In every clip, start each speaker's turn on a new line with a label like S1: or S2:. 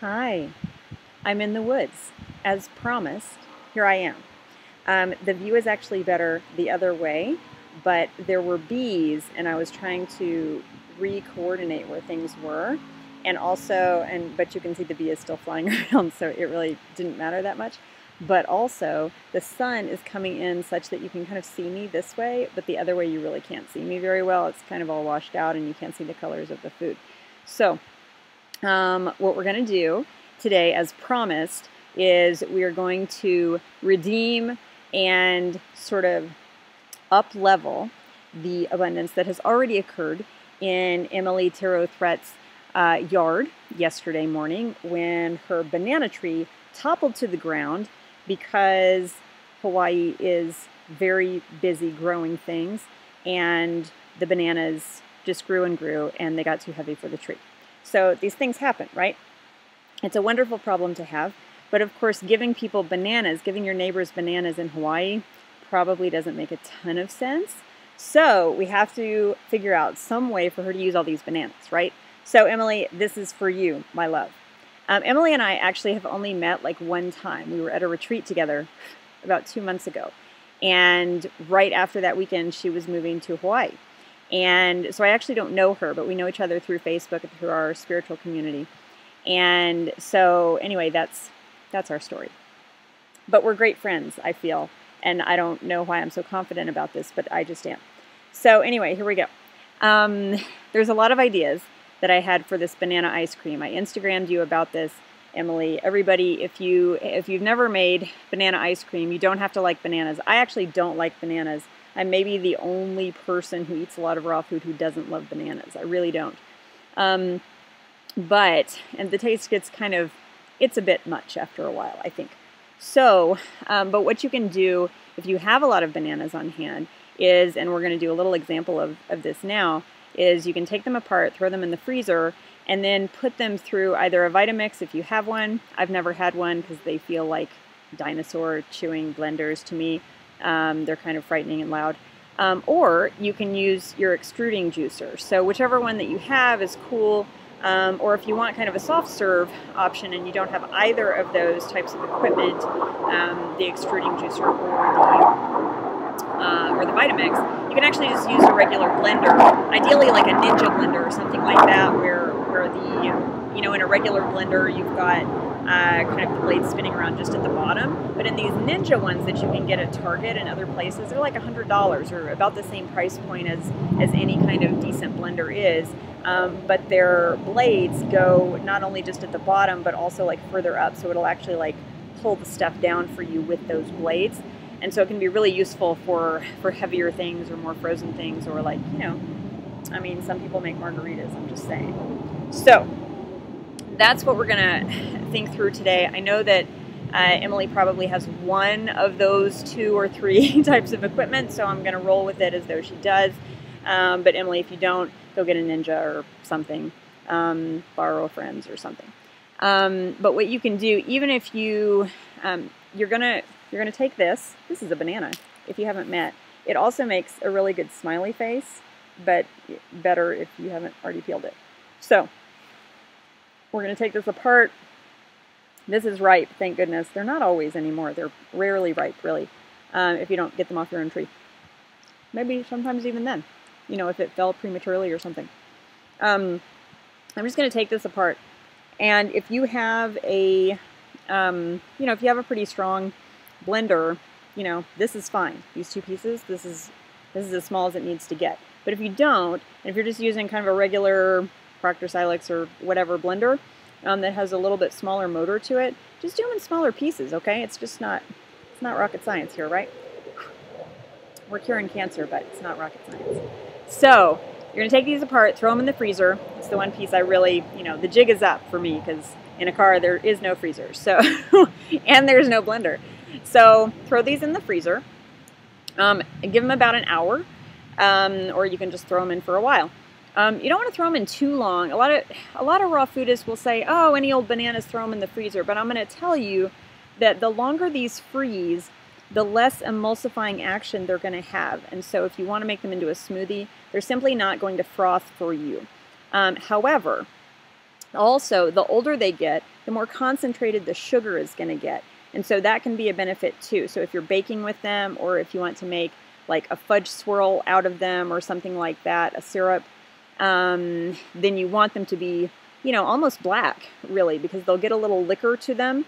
S1: Hi, I'm in the woods. As promised, here I am. The view is actually better the other way, but there were bees, and I was trying to re-coordinate where things were. And also, but you can see the bee is still flying around, so it really didn't matter that much. But also, the sun is coming in such that you can kind of see me this way, but the other way you really can't see me very well. It's kind of all washed out, and you can't see the colors of the food. So, what we're going to do today, as promised, is we are going to redeem and sort of up-level the abundance that has already occurred in Emily Tarot Threat's yard yesterday morning when her banana tree toppled to the ground because Hawaii is very busy growing things, and the bananas just grew and grew, and they got too heavy for the tree. So these things happen, right? It's a wonderful problem to have, but of course giving people bananas, giving your neighbors bananas in Hawaii probably doesn't make a ton of sense. So we have to figure out some way for her to use all these bananas, right? So Emily, this is for you, my love. Emily and I actually have only met like one time. We were at a retreat together about 2 months ago. And right after that weekend, she was moving to Hawaii. And so I actually don't know her, but we know each other through Facebook and through our spiritual community. And so anyway, that's our story. But we're great friends, I feel. And I don't know why I'm so confident about this, but I just am. So anyway, here we go. There's a lot of ideas that I had for this banana ice cream. I Instagrammed you about this, Emily. Everybody, if you've never made banana ice cream, you don't have to like bananas. I actually don't like bananas. I'm maybe the only person who eats a lot of raw food who doesn't love bananas. I really don't. And the taste gets it's a bit much after a while, I think. So, but what you can do if you have a lot of bananas on hand is, and we're going to do a little example of this now, is you can take them apart, throw them in the freezer, and then put them through either a Vitamix if you have one. I've never had one because they feel like dinosaur chewing blenders to me. They're kind of frightening and loud. Or you can use your extruding juicer. So whichever one that you have is cool. Or if you want kind of a soft serve option and you don't have either of those types of equipment, the extruding juicer or the Vitamix, you can actually just use a regular blender, ideally like a Ninja blender or something like that, where in a regular blender you've got kind of the blade spinning around just at the bottom. But in these Ninja ones that you can get at Target and other places, they're like $100 or about the same price point as any kind of decent blender is. But their blades go not only just at the bottom, but also like further up. So it'll actually like pull the stuff down for you with those blades. And so it can be really useful for heavier things or more frozen things, or like, I mean, some people make margaritas, I'm just saying. So that's what we're gonna think through today. I know that Emily probably has one of those 2 or 3 types of equipment, so I'm gonna roll with it as though she does. But Emily, if you don't, go get a Ninja or something, borrow a friend's or something. But what you can do, even if you're gonna take this is a banana, if you haven't met. It also makes a really good smiley face, but better if you haven't already peeled it. So we're going to take this apart. This is ripe, thank goodness. They're not always anymore. They're rarely ripe, really, if you don't get them off your own tree. Maybe sometimes even then, if it fell prematurely or something. I'm just going to take this apart. And if you have if you have a pretty strong blender, this is fine. These 2 pieces, this is as small as it needs to get. But if you don't, and if you're just using kind of a regular Proctor Silex or whatever blender that has a little bit smaller motor to it, just do them in smaller pieces, okay? It's not rocket science here, right? We're curing cancer, but it's not rocket science. So you're going to take these apart, throw them in the freezer. It's the one piece I really, the jig is up for me because in a car there is no freezer, so and there's no blender. So throw these in the freezer, give them about an hour, or you can just throw them in for a while. You don't want to throw them in too long. A lot of raw foodists will say, oh, any old bananas, throw them in the freezer. But I'm going to tell you that the longer these freeze, the less emulsifying action they're going to have. And so if you want to make them into a smoothie, they're simply not going to froth for you. However, Also, the older they get, the more concentrated the sugar is going to get. And so that can be a benefit too. So if you're baking with them, or if you want to make like a fudge swirl out of them or something like that, a syrup, then you want them to be, you know, almost black, really, because they'll get a little liquor to them,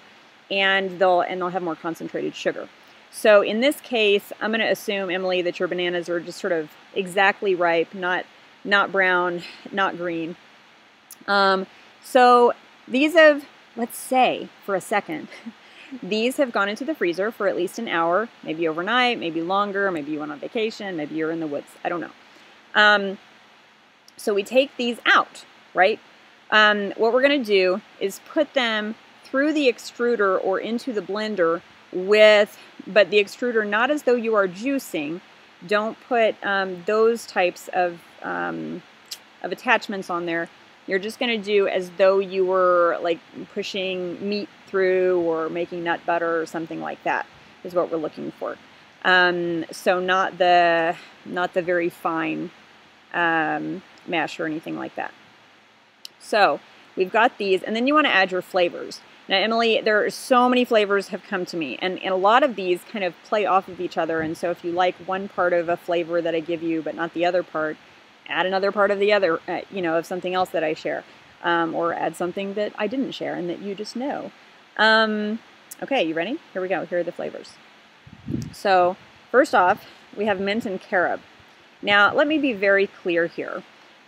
S1: and they'll have more concentrated sugar. So in this case, I'm going to assume, Emily, that your bananas are just sort of exactly ripe, not brown, not green. So these have, let's say for a second, these have gone into the freezer for at least an hour, maybe overnight, maybe longer, maybe you went on vacation, maybe you're in the woods, I don't know. So we take these out, right? What we're going to do is put them through the extruder or into the blender but the extruder not as though you are juicing. Don't put those types of attachments on there. You're just going to do as though you were like pushing meat through or making nut butter or something like that is what we're looking for. So not the very fine mash or anything like that. So we've got these, and then you want to add your flavors. Now, Emily, there are so many flavors have come to me, and a lot of these kind of play off of each other. And so if you like one part of a flavor that I give you but not the other part, add another part of the other, you know, of something else that I share, or add something that I didn't share and that you just know. Okay, you ready? Here we go. Here are the flavors. So first off, we have mint and carob. Now, let me be very clear here.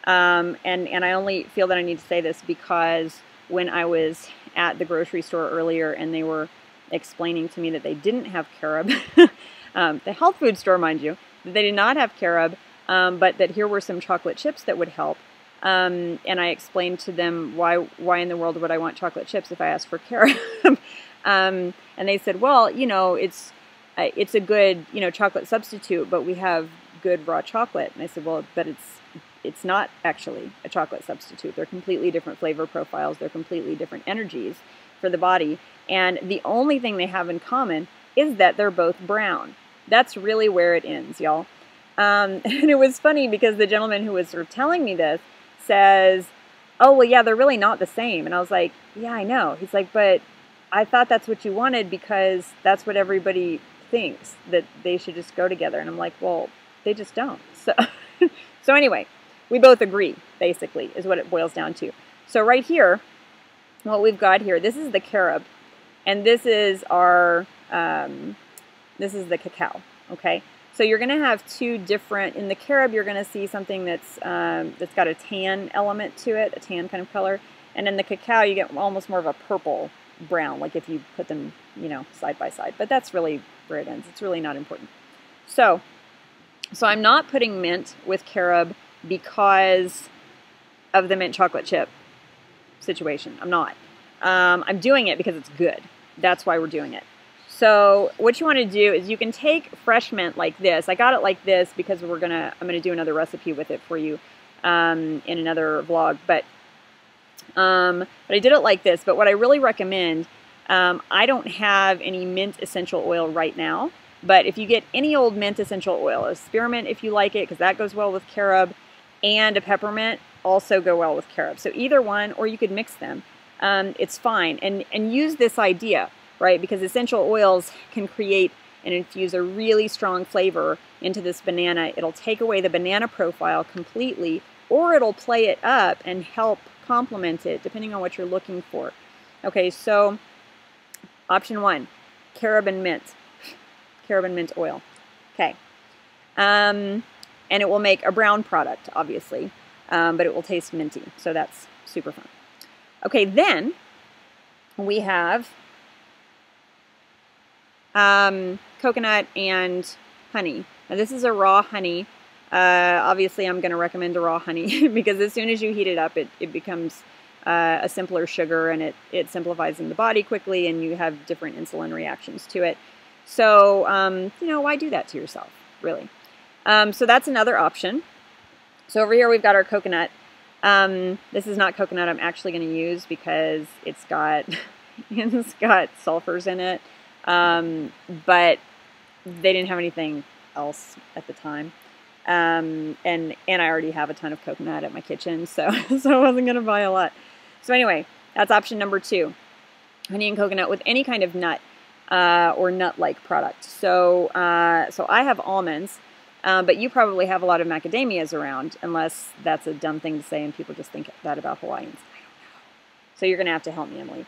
S1: And I only feel that I need to say this because when I was at the grocery store earlier and they were explaining to me that they didn't have carob, the health food store, mind you, that they did not have carob, but that here were some chocolate chips that would help. And I explained to them why in the world would I want chocolate chips if I asked for carob? And they said, well, you know, it's a good, you know, chocolate substitute, but we have good raw chocolate. And I said, well, but it's not actually a chocolate substitute. They're completely different flavor profiles. They're completely different energies for the body. And the only thing they have in common is that they're both brown. That's really where it ends, y'all. And it was funny because the gentleman who was sort of telling me this says, oh, well, yeah, they're really not the same. And I was like, yeah, I know. He's like, but I thought that's what you wanted because that's what everybody thinks, that they should just go together. And I'm like, well, they just don't. So anyway, we both agree, basically, is what it boils down to. So right here, what we've got here, this is the carob, and this is our, this is the cacao, okay? So you're going to have two different, in the carob, you're going to see something that's got a tan element to it, a tan kind of color, and in the cacao, you get almost more of a purple brown, like if you put them, you know, side by side, but that's really where it ends. It's really not important. So I'm not putting mint with carob because of the mint chocolate chip situation. I'm not. I'm doing it because it's good. That's why we're doing it. So what you want to do is you can take fresh mint like this. I got it like this because I'm gonna do another recipe with it for you in another vlog. But I did it like this. But what I really recommend, I don't have any mint essential oil right now. But if you get any old mint essential oil, a spearmint if you like it, because that goes well with carob, and a peppermint also go well with carob. So either one, or you could mix them. It's fine. And use this idea, right? Because essential oils can create and infuse a really strong flavor into this banana. It'll take away the banana profile completely, or it'll play it up and help complement it, depending on what you're looking for. Okay, so option one, carob and mint. Carob and mint oil. Okay. And it will make a brown product, obviously, but it will taste minty, so that's super fun. Okay, then we have coconut and honey. Now this is a raw honey. Obviously, I'm going to recommend a raw honey because as soon as you heat it up, it becomes a simpler sugar, and it simplifies in the body quickly, and you have different insulin reactions to it. So, you know, why do that to yourself, really? So that's another option. So over here we've got our coconut. This is not coconut I'm actually going to use because it's got sulfurs in it. But they didn't have anything else at the time. And I already have a ton of coconut at my kitchen, so I wasn't going to buy a lot. So anyway, that's option number 2. Honey and coconut with any kind of nut or nut-like product. So, so I have almonds, but you probably have a lot of macadamias around, unless that's a dumb thing to say and people just think that about Hawaiians. I don't know. So you're going to have to help me, Emily.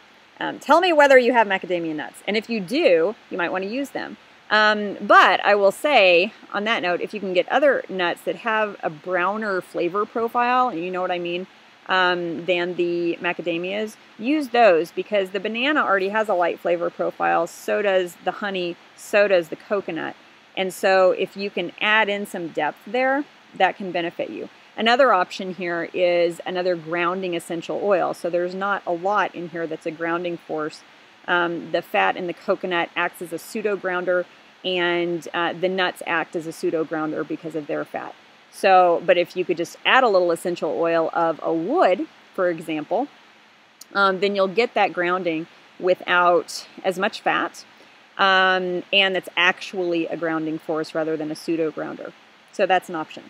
S1: Tell me whether you have macadamia nuts, and if you do, you might want to use them. But I will say, on that note, if you can get other nuts that have a browner flavor profile, and you know what I mean, than the macadamias, use those, because the banana already has a light flavor profile, so does the honey, so does the coconut. And so if you can add in some depth there, that can benefit you. Another option here is another grounding essential oil. So there's not a lot in here that's a grounding force. The fat in the coconut acts as a pseudo grounder, and the nuts act as a pseudo grounder because of their fat. So, but if you could just add a little essential oil of a wood, for example, then you'll get that grounding without as much fat, and that's actually a grounding force rather than a pseudo grounder. So that's an option.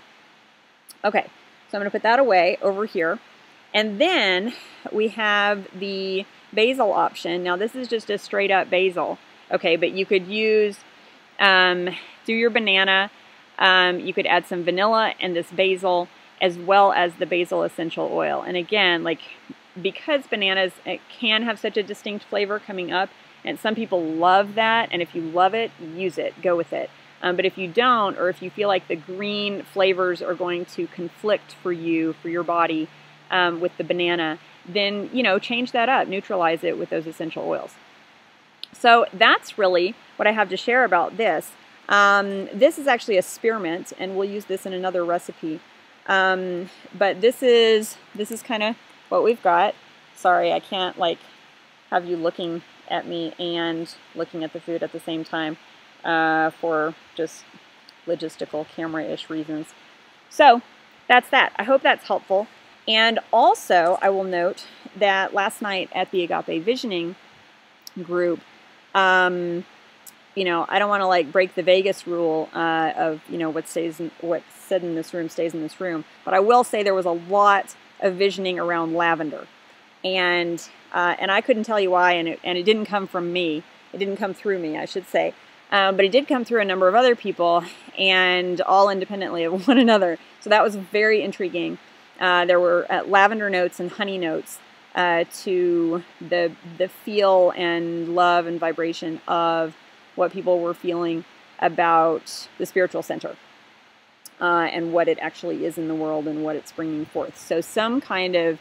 S1: Okay, so I'm going to put that away over here. And then we have the basil option. Now this is just a straight up basil, okay, but you could use, through your banana, you could add some vanilla and this basil, as well as the basil essential oil. And again, like, because bananas can have such a distinct flavor coming up, and some people love that, and if you love it, use it, go with it. But if you don't, or if you feel like the green flavors are going to conflict for you, for your body, with the banana, then, you know, change that up, neutralize it with those essential oils. So that's really what I have to share about this. This is actually a spearmint, and we'll use this in another recipe. But this is kind of what we've got. Sorry, I can't like have you looking at me and looking at the food at the same time for just logistical camera-ish reasons. So that's that. I hope that's helpful. And also, I will note that last night at the Agape Visioning group, you know, I don't want to like break the Vegas rule of, you know, what's said in this room stays in this room, but I will say there was a lot of visioning around lavender, and I couldn't tell you why, and it didn't come from me. It didn't come through me, I should say, but it did come through a number of other people, and all independently of one another. So that was very intriguing. There were lavender notes and honey notes to the feel and love and vibration of what people were feeling about the spiritual center and what it actually is in the world and what it's bringing forth. So some kind of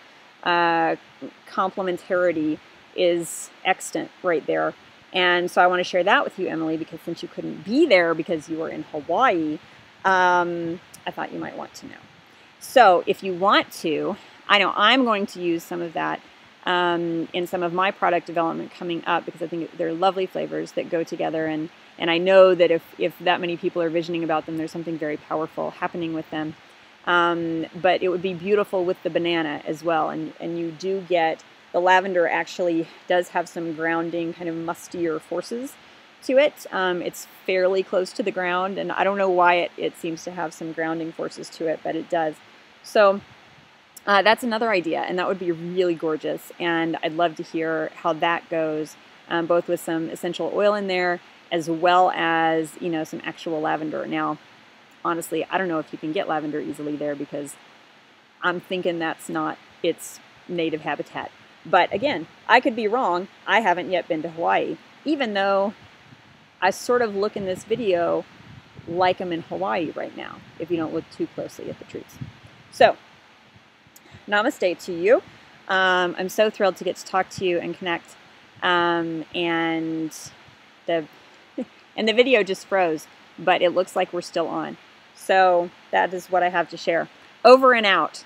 S1: complementarity is extant right there. And so I want to share that with you, Emily, because since you couldn't be there because you were in Hawaii, I thought you might want to know. So if you want to, I know I'm going to use some of that in some of my product development coming up, because I think they're lovely flavors that go together, and I know that if that many people are visioning about them, there's something very powerful happening with them. But it would be beautiful with the banana as well, and you do get, the lavender actually does have some grounding, kind of mustier forces to it. It's fairly close to the ground, and I don't know why it seems to have some grounding forces to it, but it does. So that's another idea, and that would be really gorgeous, and I'd love to hear how that goes, both with some essential oil in there, as well as, you know, some actual lavender. Now, honestly, I don't know if you can get lavender easily there, because I'm thinking that's not its native habitat. But again, I could be wrong. I haven't yet been to Hawaii, even though I sort of look in this video like I'm in Hawaii right now, if you don't look too closely at the trees. So, namaste to you. I'm so thrilled to get to talk to you and connect. And the video just froze, but it looks like we're still on. So that is what I have to share. Over and out.